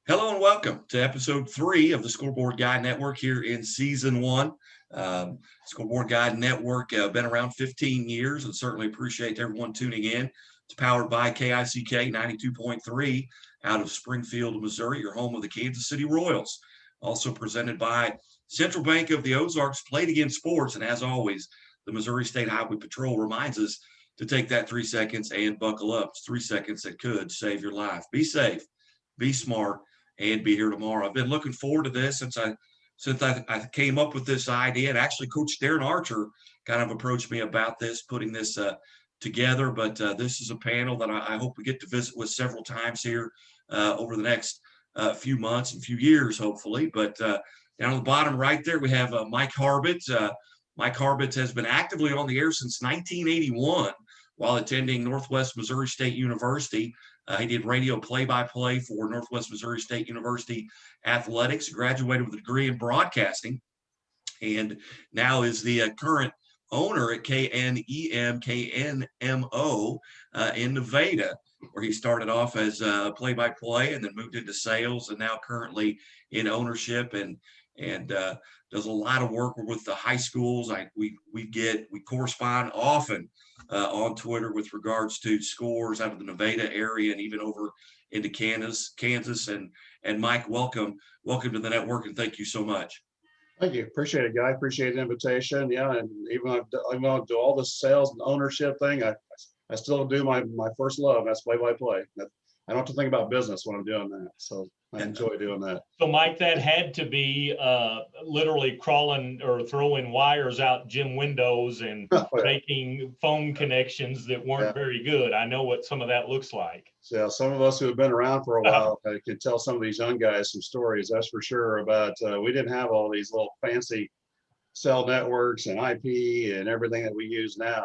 Hello and welcome to episode 3 of the Scoreboard Guide Network here in season 1. Scoreboard Guide Network been around 15 years and certainly appreciate everyone tuning in. It's powered by KICK 92.3 out of Springfield, Missouri, your home of the Kansas City Royals. Also presented by Central Bank of the Ozarks, Played Again Sports, and as always, the Missouri State Highway Patrol reminds us to take that 3 seconds and buckle up. It's 3 seconds that could save your life. Be safe, be smart, and be here tomorrow. I've been looking forward to this since I came up with this idea. And actually, Coach Darren Archer kind of approached me about this, putting this together. But this is a panel that I hope we get to visit with several times here over the next few months and few years, hopefully. But down on the bottom right there, we have Mike Harbit. Mike Harbit has been actively on the air since 1981 while attending Northwest Missouri State University. He did radio play-by-play for Northwest Missouri State University Athletics, graduated with a degree in broadcasting, and now is the current owner at KNEM in Nevada, where he started off as play-by-play and then moved into sales and now currently in ownership and does a lot of work with the high schools. We correspond often on Twitter with regards to scores out of the Nevada area and even over into Kansas. And Mike, welcome to the network, and thank you so much. Thank you. Appreciate it, Guy. Appreciate the invitation. Yeah, and even though I do all the sales and ownership thing, I still do my first love. That's play-by-play. I don't have to think about business when I'm doing that. So I enjoy doing that. So, Mike, that had to be literally crawling or throwing wires out gym windows and making phone connections that weren't very good. I know what some of that looks like. Yeah, some of us who have been around for a while can tell some of these young guys some stories, that's for sure, about we didn't have all these little fancy cell networks and IP and everything that we use now.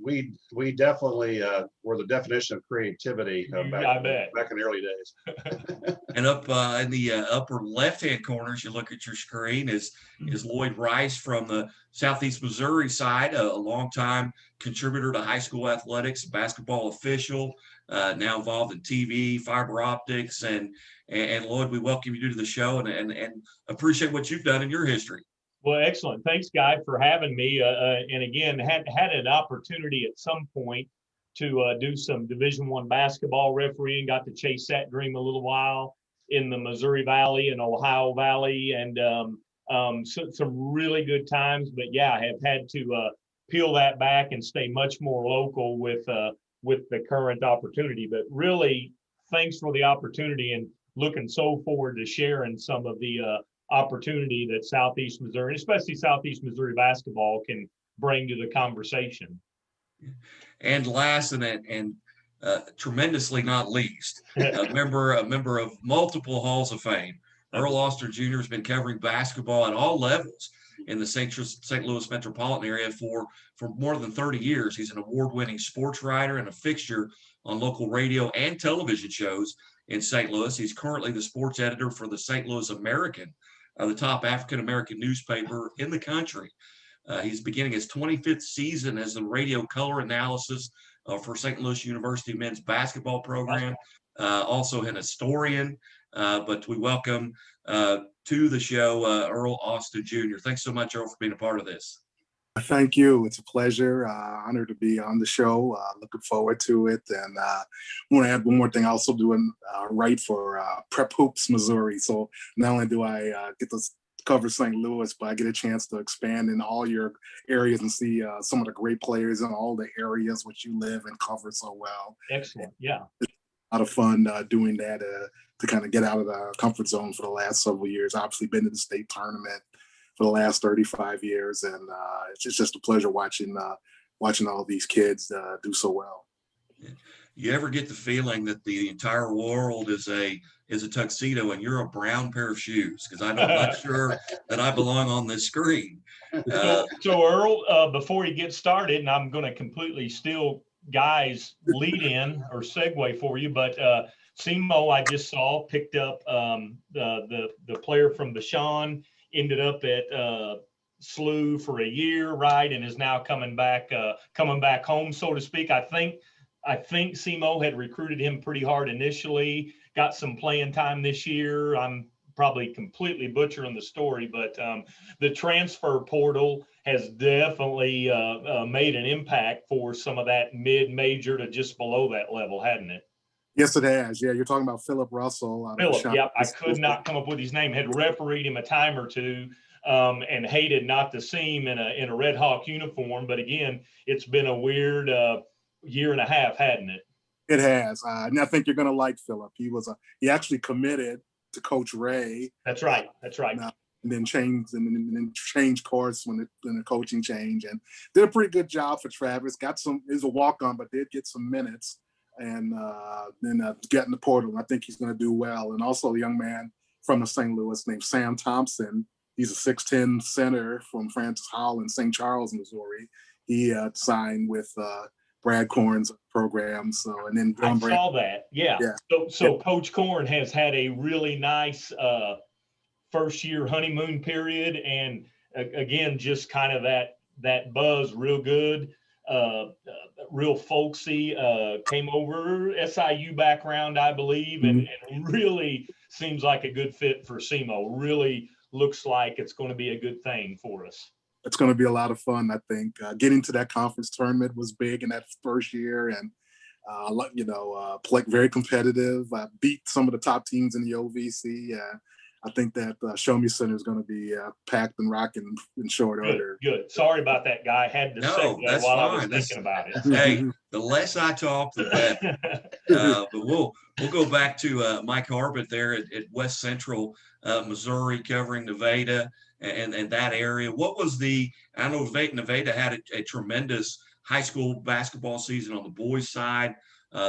We definitely were the definition of creativity back in the early days. And up in the upper left-hand corner, as you look at your screen, is Loyd Rice from the Southeast Missouri side, a longtime contributor to high school athletics, basketball official, now involved in TV, fiber optics, and Loyd, we welcome you to the show and appreciate what you've done in your history. Well, excellent. Thanks, Guy, for having me. And again, had an opportunity at some point to do some Division I basketball refereeing. Got to chase that dream a little while in the Missouri Valley and Ohio Valley, and some really good times. But yeah, I have had to peel that back and stay much more local with the current opportunity. But really, thanks for the opportunity, and looking so forward to sharing some of the opportunity that Southeast Missouri, especially Southeast Missouri basketball, can bring to the conversation. And last and tremendously not least, a member of multiple halls of fame, Earl Oster Jr. has been covering basketball at all levels in the St. Louis metropolitan area for more than 30 years. He's an award-winning sports writer and a fixture on local radio and television shows in St. Louis. He's currently the sports editor for the St. Louis American, the top African-American newspaper in the country. He's beginning his 25th season as the radio color analysis for St. Louis University men's basketball program, also an historian. But we welcome to the show Earl Oster Jr. Thanks so much, Earl, for being a part of this. Thank you. It's a pleasure. Honored to be on the show. Looking forward to it. And I want to add one more thing. I also do write for Prep Hoops, Missouri. So not only do I get to cover St. Louis, but I get a chance to expand in all your areas and see some of the great players in all the areas which you live and cover so well. Excellent. Yeah. It's a lot of fun doing that to kind of get out of the comfort zone for the last several years. Obviously been to the state tournament for the last 35 years, and it's just a pleasure watching all these kids do so well. You ever get the feeling that the entire world is a tuxedo and you're a brown pair of shoes? Because I'm not sure that I belong on this screen. So Earl, before you get started, and I'm going to completely steal Guy's lead in or segue for you, but Simo, I just saw, picked up the player from Bashan, ended up at SLU for a year, right, and is now coming back home, so to speak. I think I think SEMO had recruited him pretty hard initially, got some playing time this year. I'm probably completely butchering the story, but the transfer portal has definitely made an impact for some of that mid-major to just below that level, hadn't it? Yes, it has. Yeah, you're talking about Philip Russell. Out of Philip, Shawnee yep. I School. could not come up with his name. Had refereed him a time or two, and hated not to see him in a Red Hawk uniform. But again, it's been a weird year and a half, hadn't it? It has, and I think you're going to like Philip. He actually committed to Coach Ray. That's right. That's right. And then changed course when the coaching change, and did a pretty good job for Travis. Is a walk-on, but did get some minutes, and then get in the portal. I think he's going to do well. And also a young man from the St. Louis named Sam Thompson. He's a 6'10" center from Francis Howell in St. Charles, Missouri. He signed with Brad Korn's program. So, and then I saw that. Yeah. So Coach Korn has had a really nice first year honeymoon period, and again, just kind of that buzz, real good, real folksy. Came over SIU background, I believe, and really seems like a good fit for SEMO. Really looks like it's going to be a good thing for us. It's going to be a lot of fun, I think. Getting to that conference tournament was big in that first year, and very competitive. I beat some of the top teams in the OVC. I think that Show Me Center is going to be packed and rocking in short order. Good. Sorry about that, guy. I had to say that while I was thinking about it. Hey, the less I talk, the better. But we'll go back to Mike Harbit there at West Central Missouri, covering Nevada and that area. What was I know Nevada had a tremendous high school basketball season on the boys' side.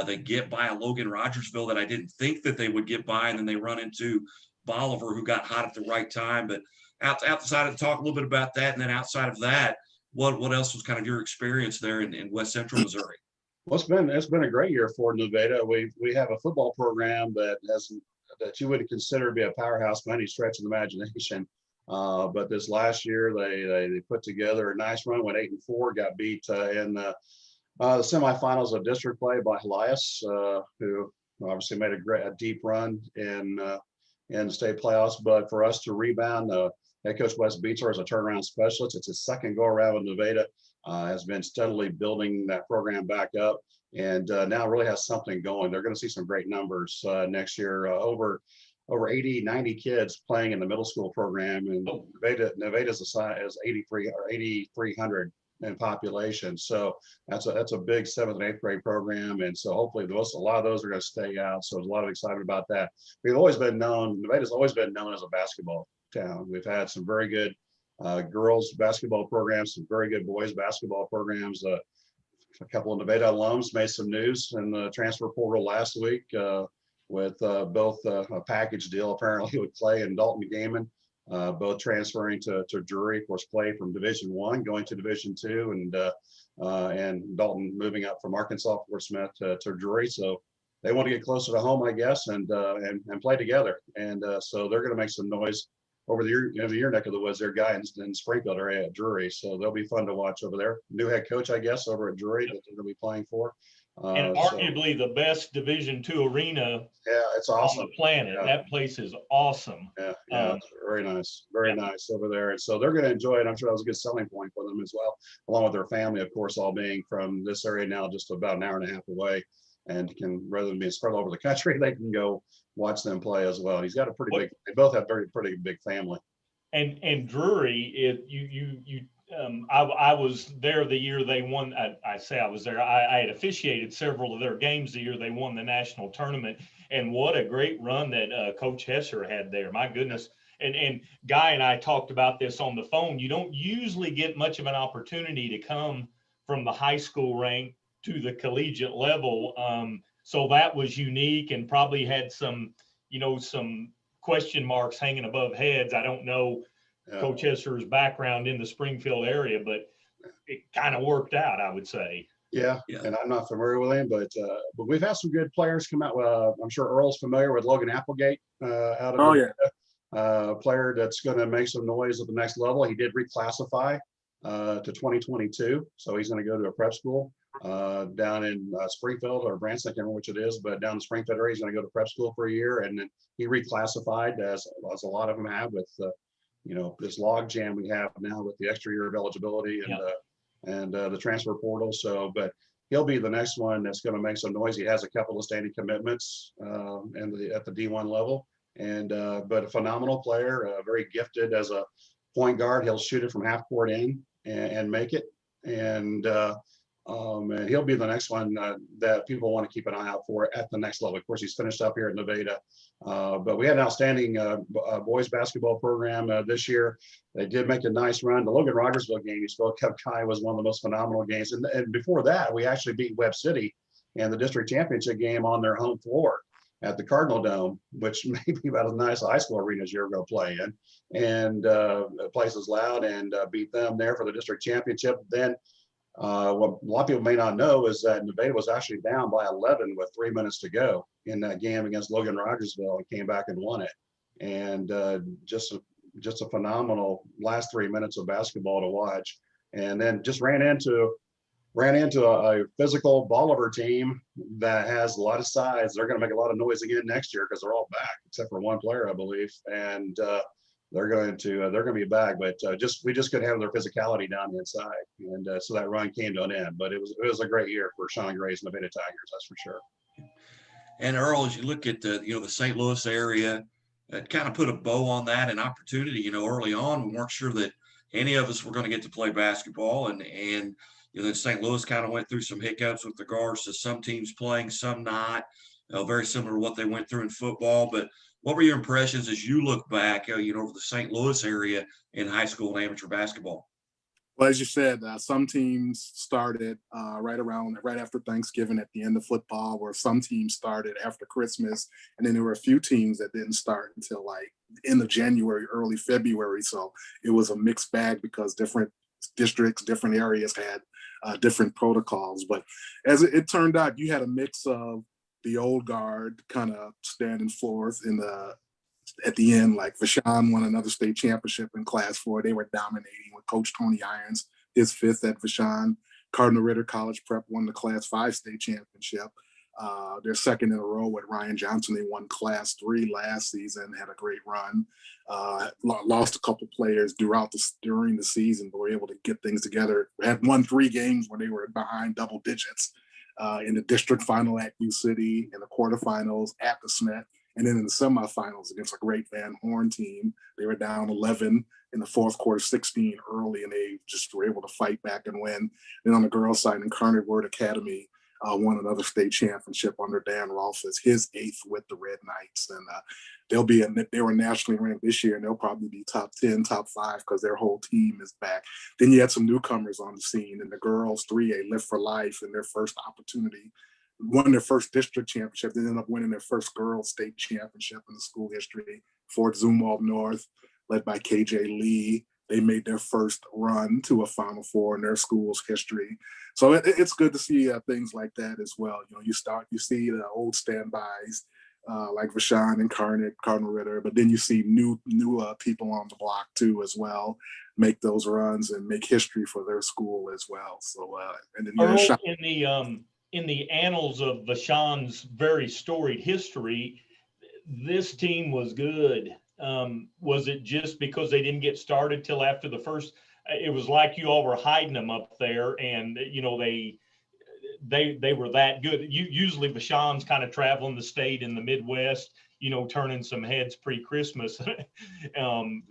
They get by a Logan Rogersville that I didn't think that they would get by, and then they run into Bolivar, who got hot at the right time. But outside of talk a little bit about that, and then outside of that, what else was kind of your experience there in West Central Missouri? Well, it's been a great year for Nevada. We have a football program that you wouldn't consider to be a powerhouse by any stretch of the imagination. But this last year they put together a nice run, went 8-4, got beat in the semifinals of district play by Elias, who obviously made a deep run in the state playoffs. But for us to rebound, head coach Wes Beecher is a turnaround specialist. It's his second go around with Nevada. Has been steadily building that program back up, and now really has something going. They're going to see some great numbers next year. Over 80, 90 kids playing in the middle school program, and Nevada's the size is 8,300 in population. So that's a big 7th and 8th grade program, and so hopefully a lot of those are going to stay out. So there's a lot of excitement about that. Nevada's always been known as a basketball town. We've had some very good girls basketball programs, some very good boys basketball programs. A couple of Nevada alums made some news in the transfer portal last week with both a package deal apparently with Clay and Dalton Gaiman, both transferring to Drury. Of course, Clay from Division I going to Division II, and Dalton moving up from Arkansas Fort Smith to Drury. So they want to get closer to home, I guess, and play together. And so they're going to make some noise over your neck of the woods there, Guy in Springfield area at Drury. So they'll be fun to watch over there. New head coach, I guess, over at Drury that they're going to be playing for. And arguably the best Division II arena it's awesome. on the planet. Yeah. That place is awesome. Yeah, it's very nice over there. And so they're going to enjoy it. I'm sure that was a good selling point for them as well, along with their family, of course, all being from this area now, just about an hour and a half away. And rather than being spread all over the country, they can go watch them play as well. He's got a they both have pretty big family. And Drury, I was there the year they won. I say I was there. I had officiated several of their games the year they won the national tournament. And what a great run that Coach Hesser had there. My goodness. And Guy and I talked about this on the phone. You don't usually get much of an opportunity to come from the high school rank to the collegiate level. So that was unique, and probably had some question marks hanging above heads. I don't know Coach Hesser's background in the Springfield area, but it kind of worked out, I would say. Yeah, and I'm not familiar with him, but we've had some good players come out. I'm sure Earl's familiar with Logan Applegate out of a player that's going to make some noise at the next level. He did reclassify to 2022, so he's going to go to a prep school. down in Springfield or Branson, I can't remember which it is, but down in Springfield area. He's going to go to prep school for a year, and then he reclassified as a lot of them have with this log jam we have now with the extra year of eligibility and the transfer portal. So, but he'll be the next one that's going to make some noise. He has a couple of standing commitments at the D1 level, and but a phenomenal player, very gifted as a point guard. He'll shoot it from half court in and make it, and he'll be the next one that people want to keep an eye out for at the next level. Of course, he's finished up here at Nevada, but we had an outstanding boys basketball program this year. They did make a nice run. The Logan Rogersville game you spoke of, Kai, was one of the most phenomenal games. And before that, we actually beat Webb City in the district championship game on their home floor at the Cardinal Dome, which may be about as nice a high school arena as you're going to play in. And the place is loud, and beat them there for the district championship. Then what a lot of people may not know is that Nevada was actually down by 11 with 3 minutes to go in that game against Logan Rogersville, and came back and won it. And just a phenomenal last 3 minutes of basketball to watch. And then just ran into a physical Bolivar team that has a lot of size. They're going to make a lot of noise again next year because they're all back except for one player, I believe. And they're going to be back, but we just couldn't have their physicality down the inside, and so that run came to an end. But it was a great year for Sean Gray's Nevada Tigers, that's for sure. And Earl, as you look at the St. Louis area, that kind of put a bow on that, an opportunity. Early on, we weren't sure that any of us were going to get to play basketball, and then St. Louis kind of went through some hiccups with regards to some teams playing, some not. Very similar to what they went through in football, but what were your impressions as you look back, over the St. Louis area in high school and amateur basketball? Well, as you said, some teams started right after Thanksgiving at the end of football, where some teams started after Christmas, and then there were a few teams that didn't start until like end of January, early February. So it was a mixed bag because different districts, different areas had different protocols. But as it turned out, you had a mix of the old guard kind of standing forth at the end, like Vashon won another state championship in Class 4. They were dominating with Coach Tony Irons, his fifth at Vashon. Cardinal Ritter College Prep won the Class 5 state championship. Their second in a row with Ryan Johnson. They won Class 3 last season, had a great run. Lost a couple players during the season, but were able to get things together. Had won 3 games where they were behind double digits. In the district final at U City, in the quarterfinals at the Smith, and then in the semifinals against a great Van Horn team. They were down 11 in the fourth quarter, 16 early, and they just were able to fight back and win. Then on the girls' side, Incarnate Word Academy won another state championship under Dan Rolfes, his 8th with the Red Knights. And they were nationally ranked this year, and they'll probably be top 10, top 5 because their whole team is back. Then you had some newcomers on the scene, and the girls 3A Live for Life in their first opportunity, won their first district championship. They ended up winning their first girls state championship in the school history. Fort Zumwalt North, led by KJ Lee, they made their first run to a Final Four in their school's history. So it's good to see things like that as well. You see the old standbys like Vashon, Incarnate, Cardinal Ritter, but then you see new people on the block too as well, make those runs and make history for their school as well. So and then Earl, in the annals of Vashon's very storied history, this team was good. Was it just because they didn't get started till after the first? It was like you all were hiding them up there, and they were that good. Usually Vashon's kind of traveling the state in the Midwest, turning some heads pre-Christmas. And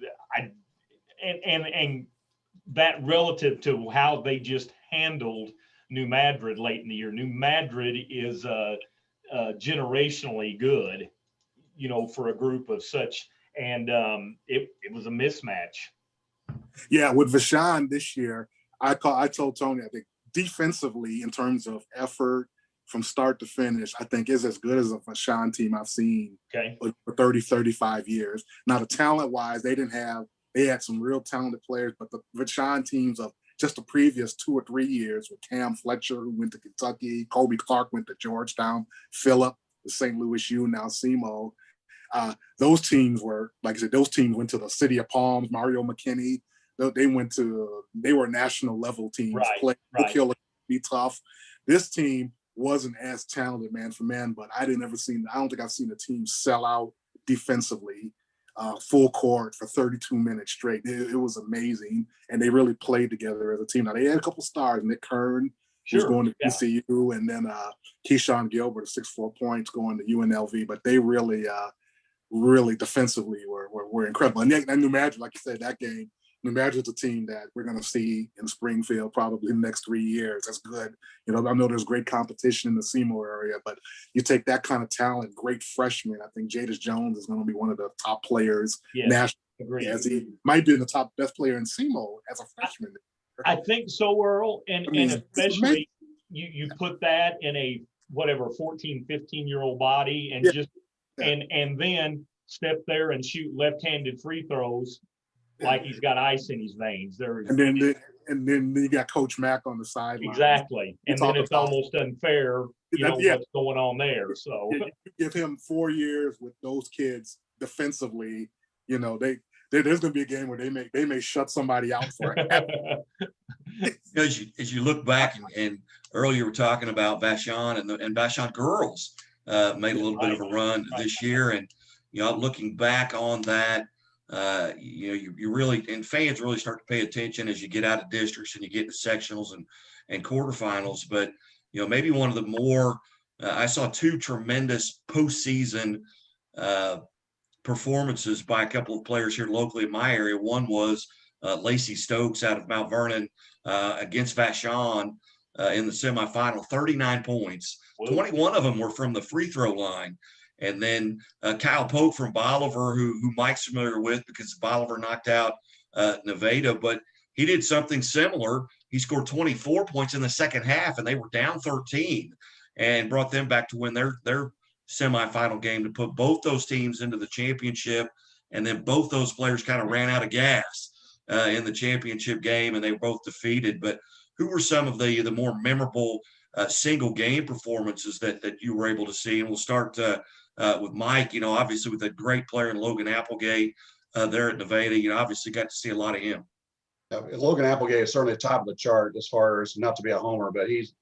that relative to how they just handled New Madrid late in the year. New Madrid is generationally good, for a group of such, and it was a mismatch. Yeah, with Vashon this year, I told Tony, I think defensively in terms of effort from start to finish, I think is as good as a Vashon team I've seen for 30, 35 years. Now, the talent-wise, they had some real talented players, but the Vashon teams of just the previous 2 or 3 years with Cam Fletcher, who went to Kentucky, Kobe Clark went to Georgetown, Phillip, the St. Louis U, now SEMO. Those teams were, like I said, those teams went to the City of Palms, Mario McKinney. They were national level teams. Right. Oak Hill be tough. this team wasn't as talented man for man, but I don't think I've seen a team sell out defensively, full court for 32 minutes straight. It was amazing. And they really played together as a team. Now they had a couple stars, Nick Kern, who's going to ECU, and then Keyshawn Gilbert, 6'4" points, going to UNLV, but they really defensively were incredible. And New Madrid, like you said, that game, New Madrid's a team that we're going to see in Springfield probably in the next 3 years. That's good. You know, I know there's great competition in the Seymour area, but you take that kind of talent, great freshman. I think Jadis Jones is going to be one of the top players nationally, as he might be the top best player in Seymour as a freshman. I think so, Earl. And especially you put that in a 14, 15-year-old body and and then step there and shoot left-handed free throws like he's got ice in his veins. And then you got Coach Mack on the sideline. Exactly. And then it's almost unfair, what's going on there. So you give him 4 years with those kids defensively, there's going to be a game where they may shut somebody out for it. As you look back, and Earl, you were talking about Vashon and Vashon girls made a little bit of a run this year, and looking back on that, you really, and fans really start to pay attention as you get out of districts and you get to sectionals and quarterfinals. But maybe one of the more I saw two tremendous postseason performances by a couple of players here locally in my area. One was Lacey Stokes out of Mount Vernon against Vashon in the semifinal, 39 points. 21 of them were from the free throw line. And then Kyle Pope from Bolivar, who Mike's familiar with because Bolivar knocked out Nevada, but he did something similar. He scored 24 points in the second half, and they were down 13 and brought them back to win their semifinal game to put both those teams into the championship. And then both those players kind of ran out of gas in the championship game, and they were both defeated. But who were some of the more memorable single game performances that you were able to see? And we'll start with Mike, obviously with a great player in Logan Applegate there at Nevada, obviously got to see a lot of him. Logan Applegate is certainly top of the chart as far as, not to be a homer, but he's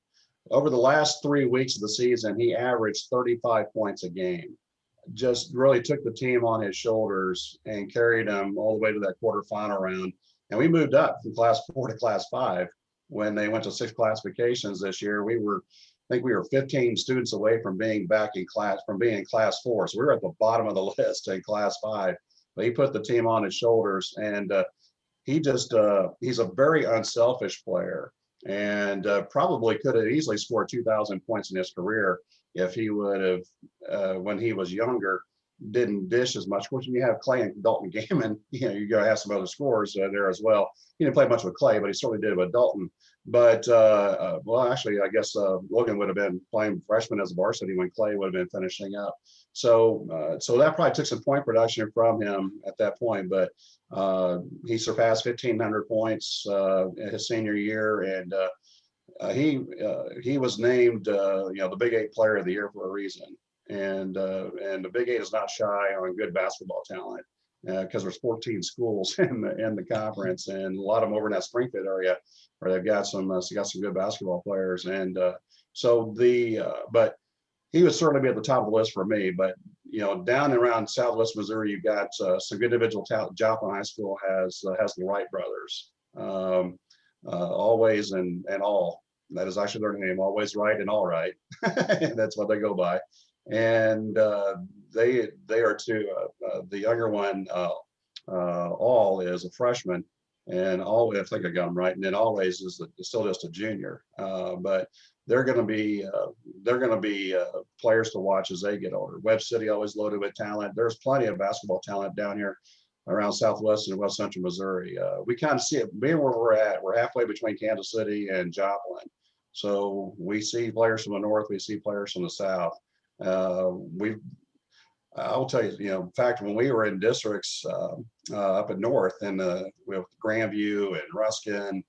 over the last 3 weeks of the season, he averaged 35 points a game. Just really took the team on his shoulders and carried them all the way to that quarterfinal round. And we moved up from Class 4 to Class 5 when they went to 6 classifications this year. I think we were 15 students away from being back in class, from being in Class 4. So we were at the bottom of the list in Class 5. But he put the team on his shoulders, and he's a very unselfish player, and probably could have easily scored 2,000 points in his career if he would have, when he was younger, didn't dish as much. Of course, when you have Clay and Dalton Gaiman, you got to have some other scores there as well. He didn't play much with Clay, but he certainly did with Dalton. But, actually, I guess Logan would have been playing freshman as a varsity when Clay would have been finishing up. So that probably took some point production from him at that point. But he surpassed 1,500 points in his senior year, and he was named, the Big 8 Player of the Year for a reason. And the Big 8 is not shy on good basketball talent because there's 14 schools in the conference, and a lot of them over in that Springfield area where they've got some good basketball players. And but he would certainly be at the top of the list for me. But down and around Southwest Missouri, you've got some good individual talent. Joplin High School has the Wright brothers, Always and All. That is actually their name, Always Right and All Right. That's what they go by. And they are two. The younger one, All, is a freshman, and All, I think I got them right. And then Always is still just a junior. But they're going to be players to watch as they get older. Webb City always loaded with talent. There's plenty of basketball talent down here around Southwest and West Central Missouri. We kind of see it being where we're at. We're halfway between Kansas City and Joplin. So we see players from the north, we see players from the south. I will tell you, in fact, when we were in districts up in north and with Grandview and Ruskin,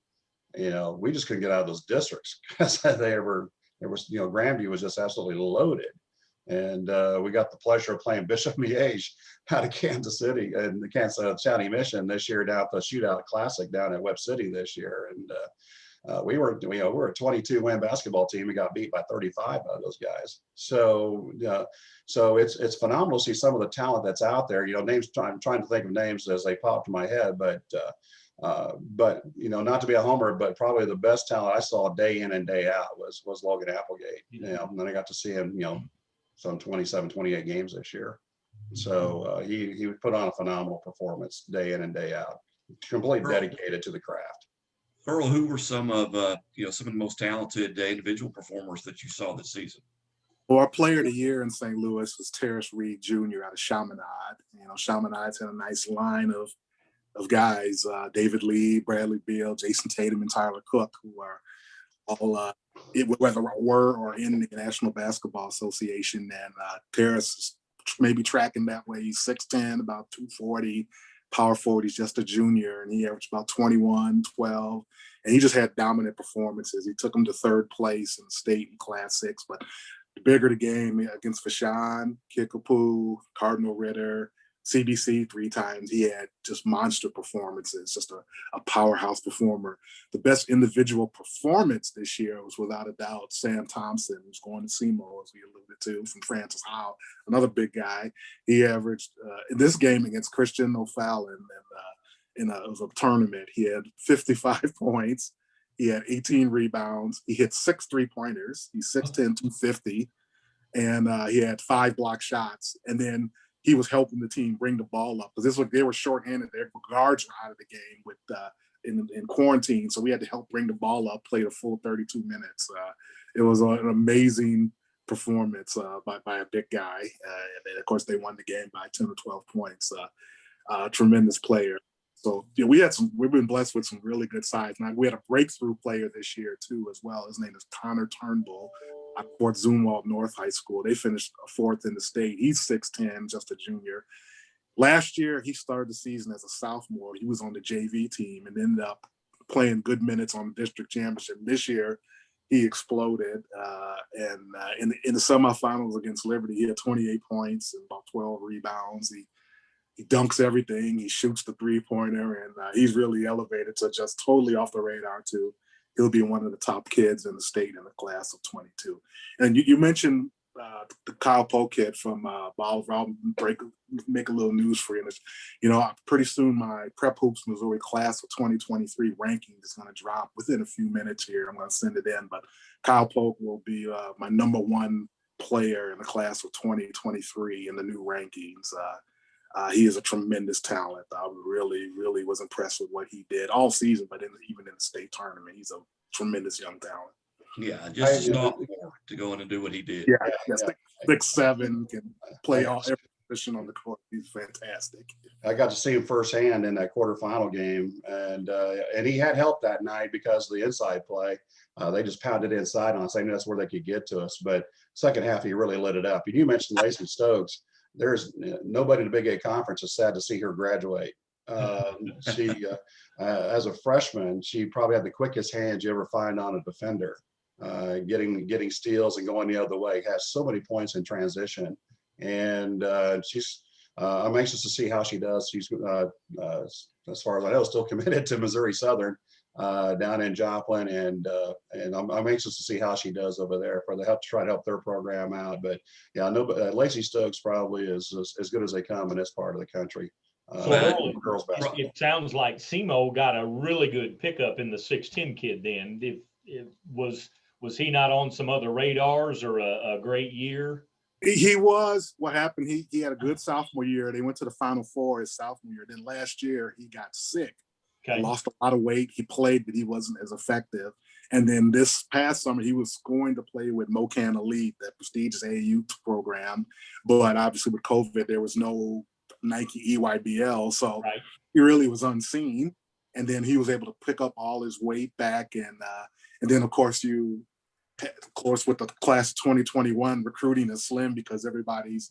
we just couldn't get out of those districts because Grandview was just absolutely loaded. And we got the pleasure of playing Bishop Miege out of Kansas City and the Kansas County Mission this year down at the Shootout Classic down at Webb City this year. And we're a 22-win basketball team. We got beat by 35 by those guys. So it's phenomenal to see some of the talent that's out there. Names. I'm trying to think of names as they pop to my head, but not to be a homer, but probably the best talent I saw day in and day out was Logan Applegate. And then I got to see him, some 27, 28 games this year. So he put on a phenomenal performance day in and day out, completely dedicated to the craft. Earl, who were some of the most talented individual performers that you saw this season? Well, our player of the year in St. Louis was Terrace Reed Jr. out of Chaminade. Chaminade's had a nice line of guys, David Lee, Bradley Beal, Jason Tatum, and Tyler Cook, who are all whether were or in the National Basketball Association. And Terrace is maybe tracking that way. He's 6'10", about 240. Power forward, he's just a junior, and he averaged about 21, 12, and he just had dominant performances. He took him to third place in the state in Class 6, but the bigger the game against Vashon, Kickapoo, Cardinal Ritter, CBC 3 times, he had just monster performances, just a powerhouse performer. The best individual performance this year was without a doubt Sam Thompson, who's going to SEMO, as we alluded to, from Francis Howell, another big guy. He averaged in this game against Christian O'Fallon it was a tournament. He had 55 points. He had 18 rebounds. He hit 6 3-pointers. He's 6'10", 250. And he had 5 block shots. And then he was helping the team bring the ball up because they were shorthanded. Their guards were out of the game with in quarantine, so we had to help bring the ball up. Played a full 32 minutes. It was an amazing performance by a big guy, and then of course they won the game by 10 or 12 points. Tremendous player. So we've been blessed with some really good sides. Now we had a breakthrough player this year too as well. His name is Connor Turnbull. At Fort Zumwalt North High School. They finished 4th in the state. He's 6'10", just a junior. Last year, he started the season as a sophomore. He was on the JV team and ended up playing good minutes on the district championship. This year, he exploded. In the semifinals against Liberty, he had 28 points and about 12 rebounds. He dunks everything. He shoots the 3-pointer, and he's really elevated to just totally off the radar too. He'll be one of the top kids in the state in the class of 22. And you mentioned the Kyle Polk kid from Bolivar. I'll make a little news for you. Pretty soon my Prep Hoops Missouri class of 2023 ranking is going to drop within a few minutes here. I'm going to send it in. But Kyle Polk will be my number 1 player in the class of 2023 in the new rankings. He is a tremendous talent. I really, really was impressed with what he did all season, but even in the state tournament, he's a tremendous young talent. Yeah, just a sophomore to go in and do what he did. Yeah. 6'7", can play every position on the court. He's fantastic. I got to see him firsthand in that quarterfinal game, and he had help that night because of the inside play. They just pounded inside on us. I knew that's where they could get to us. But second half, he really lit it up. And you mentioned Lacey Stokes. There's nobody in the Big 8 conference is sad to see her graduate. She, as a freshman, she probably had the quickest hands you ever find on a defender, getting steals and going the other way. Has so many points in transition, and I'm anxious to see how she does. She's, as far as I know, still committed to Missouri Southern down in Joplin, and I'm anxious to see how she does over there for the help to try to help their program out. But yeah, I know Lacey Stokes probably is as good as they come in this part of the country. Girls basketball. It sounds like SEMO got a really good pickup in the 6'10" kid. Then, was he not on some other radars or a great year? He was. What happened? He had a good sophomore year. They went to the Final Four his sophomore year. Then last year he got sick. Okay. Lost a lot of weight. He played, but he wasn't as effective. And then this past summer, he was going to play with MoCan Elite, that prestigious AAU program. But obviously with COVID, there was no Nike EYBL. So he really was unseen. And then he was able to pick up all his weight back. And then, of course, with the class of 2021, recruiting is slim because everybody's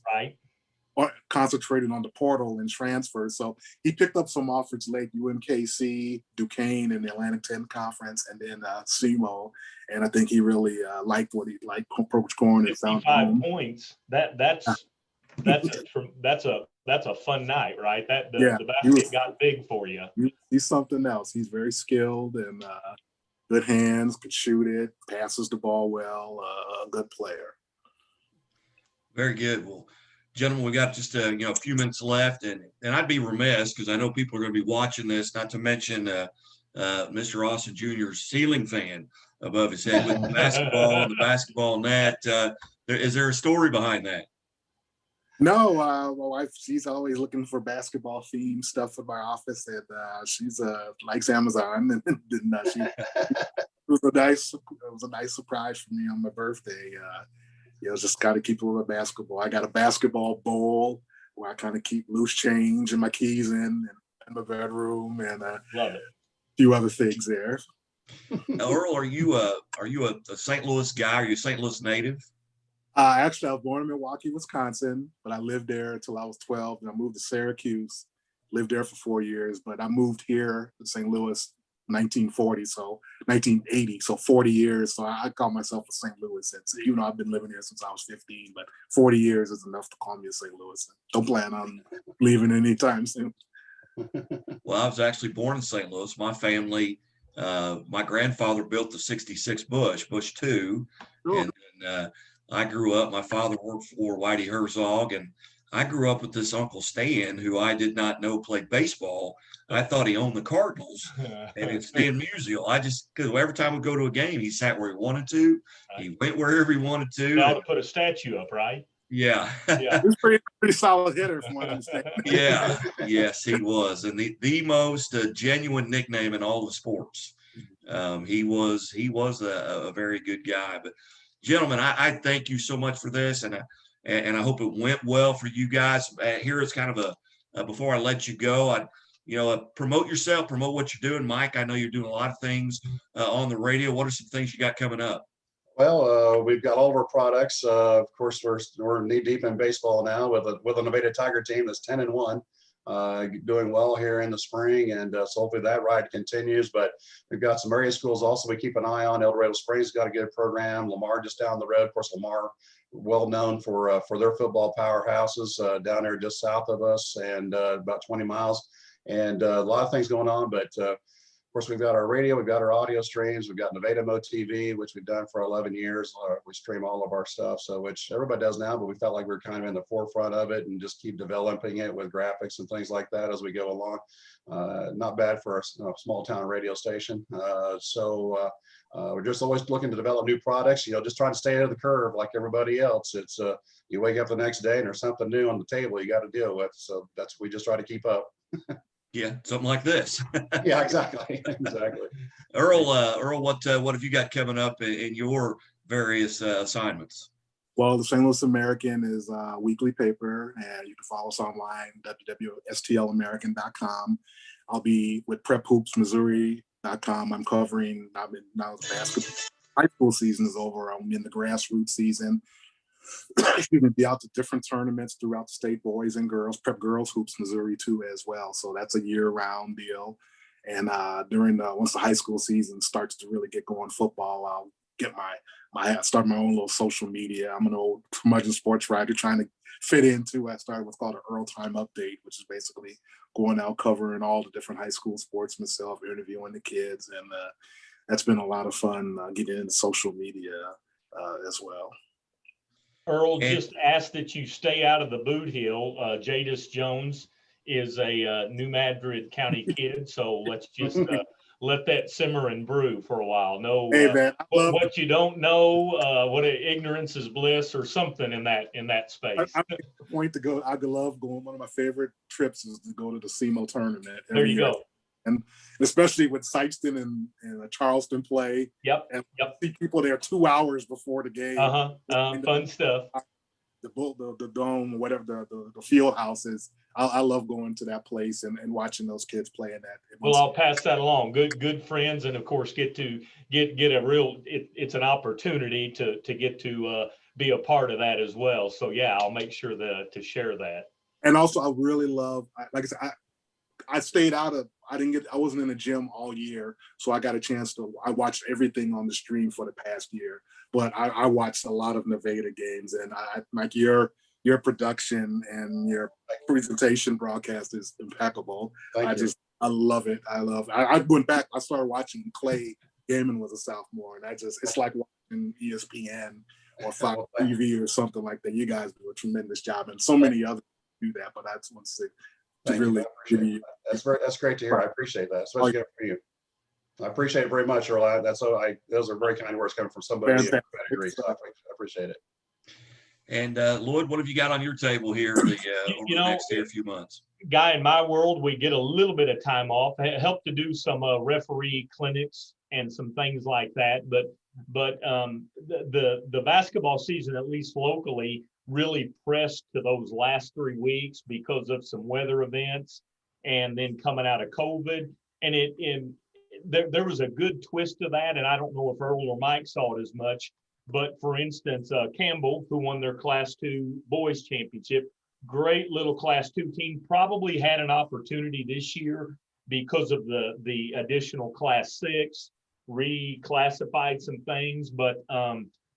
concentrated on the portal and transfers. So he picked up some offers late, UMKC, Duquesne in the Atlantic 10 Conference, and then SEMO. And I think he really liked Coach Corn. 55 points. That's a fun night, right? The basket got big for you. He's something else. He's very skilled, and good hands, could shoot it, passes the ball well, a good player. Very good. Well, gentlemen, we got just a few minutes left, and I'd be remiss because I know people are going to be watching this, not to mention Mr. Austin Jr.'s ceiling fan above his head with the basketball and the basketball net. Is there a story behind that? No, my wife, she's always looking for basketball themed stuff in my office, and she's likes Amazon, and she it was a nice surprise for me on my birthday. Just got to keep it with basketball. I got a basketball bowl where I kind of keep loose change and my keys in my bedroom, and Love it. a few other things there. Earl, are you a St. Louis guy? Are you a St. Louis native? Actually, I was born in Milwaukee, Wisconsin, but I lived there until I was 12, and I moved to Syracuse, lived there for 4 years, but I moved here to St. Louis 1980, so 40 years. So I call myself a St. Louis. Even though I've been living here since I was 15, but 40 years is enough to call me a St. Louis. Don't plan on leaving anytime soon. Well, I was actually born in St. Louis. My family, my grandfather built the 66 Bush 2, and I grew up, my father worked for Whitey Herzog, and I grew up with this Uncle Stan, who I did not know played baseball. I thought he owned the Cardinals, and it's Stan Musial. Because every time we go to a game, he sat where he wanted to. He went wherever he wanted to. You ought to put a statue up, right? Yeah. He's pretty solid hitter from what I understand. Yeah. Yes, he was. And the most genuine nickname in all the sports. He was a very good guy. But gentlemen, I thank you so much for this, and I hope it went well for you guys. Here is kind of before I let you go, promote yourself, promote what you're doing. Mike, I know you're doing a lot of things on the radio. What are some things you got coming up? Well, we've got all of our products. Of course, we're knee deep in baseball now with a Nevada Tiger team that's 10-1. Doing well here in the spring, and so hopefully that ride continues. But we've got some area schools also we keep an eye on. El Dorado Springs got a good program. Lamar just down the road. Of course, Lamar, well known for their football powerhouses down there just south of us, and about 20 miles. And a lot of things going on, but of course, we've got our radio, we've got our audio streams, we've got Nevada Mo TV, which we've done for 11 years. We stream all of our stuff, so which everybody does now, but we felt like we were kind of in the forefront of it and just keep developing it with graphics and things like that as we go along. Not bad for a small town radio station. We're just always looking to develop new products, just trying to stay ahead of the curve like everybody else. It's you wake up the next day and there's something new on the table you got to deal with. So we just try to keep up. Yeah, something like this. Yeah, exactly. Exactly. Earl, what have you got coming up in your various assignments? Well, the St. Louis American is a weekly paper, and you can follow us online, www.stlamerican.com. I'll be with prephoopsmissouri.com. I'm covering, now the basketball high school season is over. I'm in the grassroots season. Excuse me, be out to different tournaments throughout the state, boys and girls, Prep Girls Hoops Missouri too as well. So that's a year-round deal. And once the high school season starts to really get going, football, I'll get start my own little social media. I'm an old curmudgeon sports writer trying to fit into. I started what's called an Earl Time Update, which is basically going out covering all the different high school sports myself, interviewing the kids, and that's been a lot of fun getting into social media as well. Earl, just ask that you stay out of the boot hill. Jadis Jones is a New Madrid County kid, so let's just let that simmer and brew for a while. No, hey, man, what you don't know, what ignorance is bliss, or something in that space. I make the point to go. I love going. One of my favorite trips is to go to the SEMO tournament. There you go. And especially with Sykeston and Charleston play. Yep. See people there 2 hours before the game. Fun stuff. The dome, whatever the field house is. I love going to that place and watching those kids play in that. Well, I'll pass that along. Good friends, and of course get a real. It's an opportunity to get to be a part of that as well. So yeah, I'll make sure to share that. And also, I really love, like I said, I stayed out of. I wasn't in the gym all year, so I got a chance to. I watched everything on the stream for the past year, but I watched a lot of Nevada games, and I like your production and your presentation broadcast is impeccable. I love it. I went back. I started watching Clay Gaiman was a sophomore, and it's like watching ESPN or Fox TV or something like that. You guys do a tremendous job, and so many others do that. But I just want to really give you. That's great to hear. I appreciate that, especially for you. I appreciate it very much, Earl. Those are very kind words coming from somebody of pedigree. So I appreciate it. And Loyd, what have you got on your table here over the next few months? Guy, in my world, we get a little bit of time off. I help to do some referee clinics and some things like that. But the basketball season, at least locally, really pressed to those last 3 weeks because of some weather events, and then coming out of COVID. And there was a good twist to that, and I don't know if Earl or Mike saw it as much. But for instance, Campbell, who won their Class 2 boys championship, great little Class 2 team, probably had an opportunity this year because of the additional Class 6, reclassified some things, but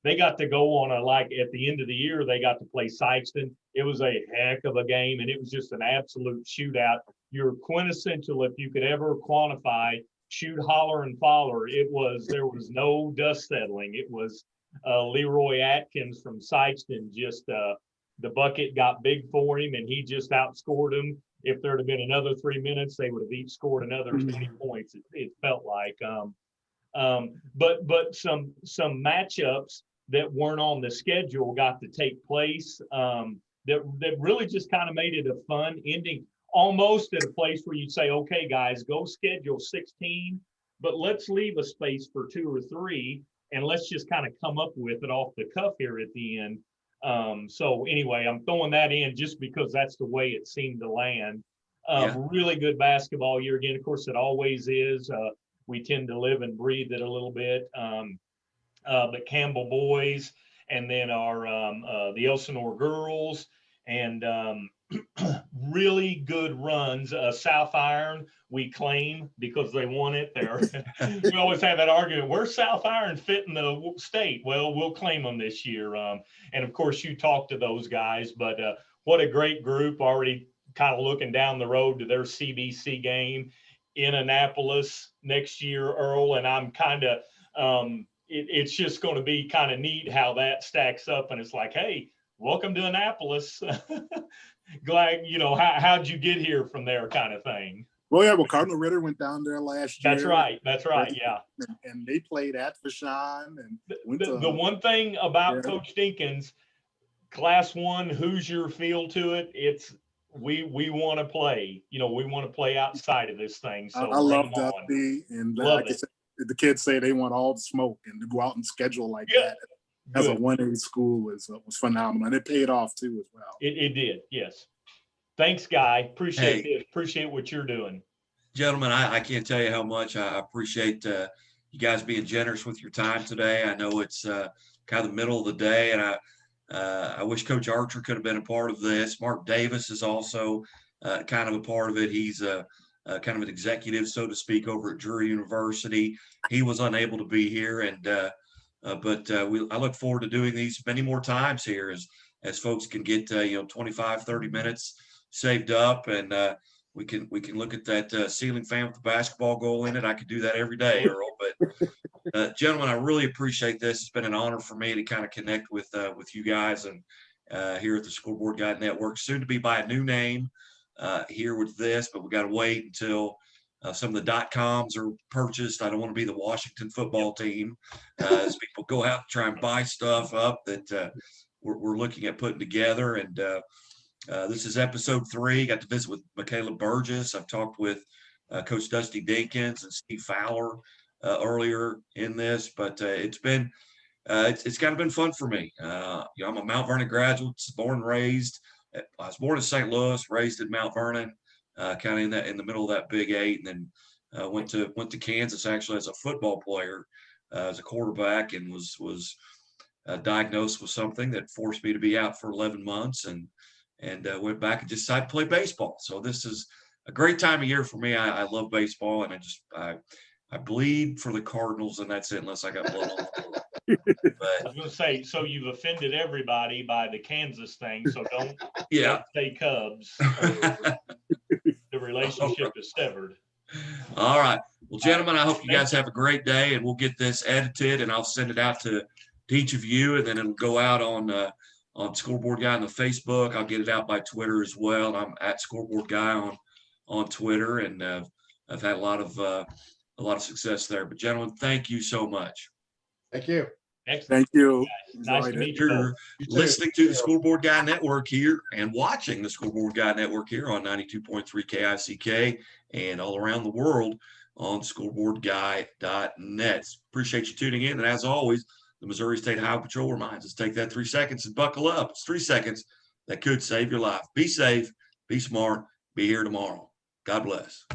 they got to go on at the end of the year, they got to play Sykeston. It was a heck of a game, and it was just an absolute shootout. You're quintessential, if you could ever quantify shoot, holler, and follow. There was no dust settling. It was Leroy Atkins from Sykeston, just the bucket got big for him, and he just outscored him. If there'd have been another 3 minutes, they would have each scored another 20 points. It felt like, but some matchups that weren't on the schedule got to take place. That really just kind of made it a fun ending, almost at a place where you'd say, okay, guys, go schedule 16, but let's leave a space for 2 or 3. And let's just kind of come up with it off the cuff here at the end. So anyway, I'm throwing that in just because that's the way it seemed to land. Really good basketball year again. Of course, it always is. We tend to live and breathe it a little bit. But Campbell boys, and then the Elsinore girls, and really good runs. South Iron, we claim because they won it there. We always have that argument, where's South Iron fit in the state? Well, we'll claim them this year. And of course you talk to those guys, but what a great group, already kind of looking down the road to their CBC game in Annapolis next year, Earl. And I'm kind of, it's just going to be kind of neat how that stacks up. And it's like, hey, welcome to Annapolis. Glad, how'd you get here from there, kind of thing. Well, yeah, Cardinal Ritter went down there last year. That's right, yeah. And they played at Vashon. And the one thing about Coach Dinkins, Class 1, Hoosier feel to it, it's we want to play. We want to play outside of this thing. So I love Dusty, and like I said, the kids say they want all the smoke, and to go out and schedule like that as a 1A school was phenomenal, and it paid off too as well. It did, yes. Thanks, Guy. Appreciate it. Appreciate what you're doing, gentlemen. I can't tell you how much I appreciate you guys being generous with your time today. I know it's kind of the middle of the day, and I wish Coach Archer could have been a part of this. Mark Davis is also kind of a part of it. He's kind of an executive, so to speak, over at Drury University. He was unable to be here, and but I look forward to doing these many more times here as folks can get 25, 30 minutes saved up, and we can look at that ceiling fan with the basketball goal in it. I could do that every day, Earl. But gentlemen, I really appreciate this. It's been an honor for me to kind of connect with you guys and here at the Scoreboard Guide Network. Soon to be by a new name here with this, but we got to wait until some of the .coms are purchased. I don't want to be the Washington football team as people go out and try and buy stuff up that we're looking at putting together. And this is episode 3. Got to visit with Michaela Burgess. I've talked with Coach Dusty Dinkins and Steve Fowler earlier in this, but it's kind of been fun for me. I'm a Mount Vernon graduate, born and raised. I was born in St. Louis, raised in Mount Vernon, kind of in the middle of that Big 8, and then went to Kansas actually as a football player, as a quarterback, and was diagnosed with something that forced me to be out for 11 months, and went back and decided to play baseball. So this is a great time of year for me. I love baseball, and I bleed for the Cardinals, and that's it, unless I got blood on the I was going to say, so you've offended everybody by the Kansas thing, so don't say Cubs. The relationship is severed. All right. Well, gentlemen, I hope you guys have a great day, and we'll get this edited, and I'll send it out to each of you, and then it'll go out on Scoreboard Guy on the Facebook. I'll get it out by Twitter as well. I'm at Scoreboard Guy on Twitter, and I've had a lot of success there. But gentlemen, thank you so much. Thank you. Excellent. Thank you. Nice to Enjoyed it. meet you. both. You're You too. listening to the Scoreboard Guy Network here and watching the Scoreboard Guy Network here on 92.3 KICK and all around the world on scoreboardguy.net. Appreciate you tuning in. And as always, the Missouri State Highway Patrol reminds us, take that 3 seconds and buckle up. It's 3 seconds that could save your life. Be safe, be smart, be here tomorrow. God bless.